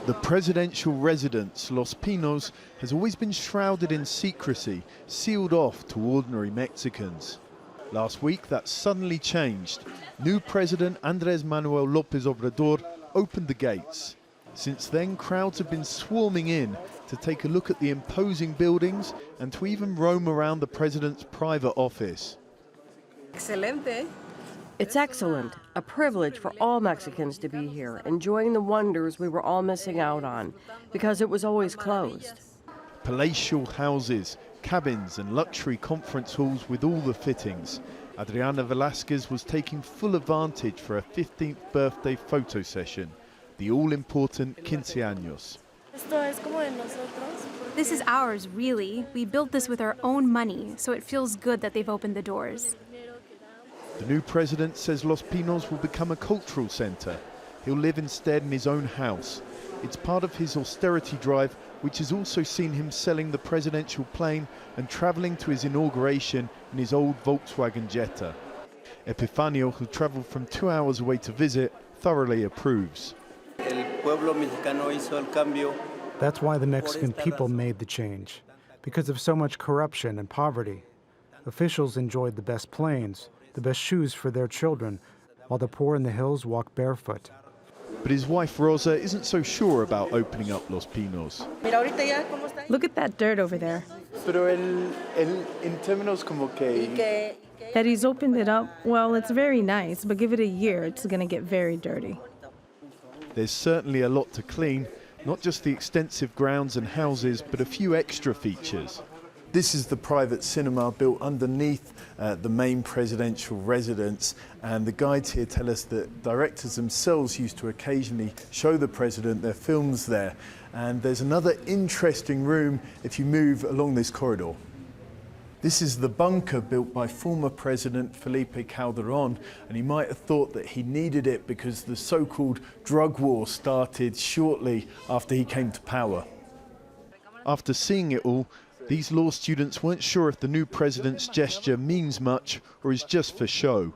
The presidential residence, Los Pinos, has always been shrouded in secrecy, sealed off to ordinary Mexicans. Last week, that suddenly changed. New President Andrés Manuel Lopez Obrador opened the gates. Since then, crowds have been swarming in to take a look at the imposing buildings and to even roam around the president's private office. Excelente. It's excellent, a privilege for all Mexicans to be here, enjoying the wonders we were all missing out on, because it was always closed. Palatial houses, cabins and luxury conference halls with all the fittings. Adriana VELAZQUEZ was taking full advantage for her 15th birthday photo session, the all-important 15 años. This is ours, really. We built this with our own money, so it feels good that they've opened the doors. The new president says Los Pinos will become a cultural centre. He'll live instead in his own house. It's part of his austerity drive, which has also seen him selling the presidential plane and travelling to his inauguration in his old Volkswagen Jetta. EPIFANIO, who travelled from 2 hours away to visit, thoroughly approves. That's why the Mexican people made the change, because of so much corruption and poverty. Officials enjoyed the best planes, the best shoes for their children, while the poor in the hills walk barefoot. But his wife Rosa isn't so sure about opening up Los Pinos. Look at that dirt over there. That he's opened it up, well, it's very nice, but give it a year, it's going to get very dirty. There's certainly a lot to clean, not just the extensive grounds and houses, but a few extra features. This is the private cinema built underneath the main presidential residence, and the guides here tell us that directors themselves used to occasionally show the president their films there. And there's another interesting room if you move along this corridor. This is the bunker built by former President Felipe Calderón, and he might have thought that he needed it because the so-called drug war started shortly after he came to power. After seeing it all, these law students weren't sure if the new president's gesture means much or is just for show.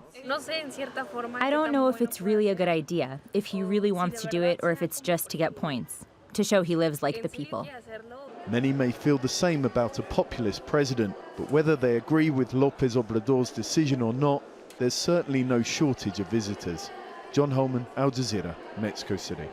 I don't know if it's really a good idea, if he really wants to do it, or if it's just to get points, to show he lives like the people. Many may feel the same about a populist president, but whether they agree with Lopez Obrador's decision or not, there's certainly no shortage of visitors. John Holman, Al Jazeera, Mexico City.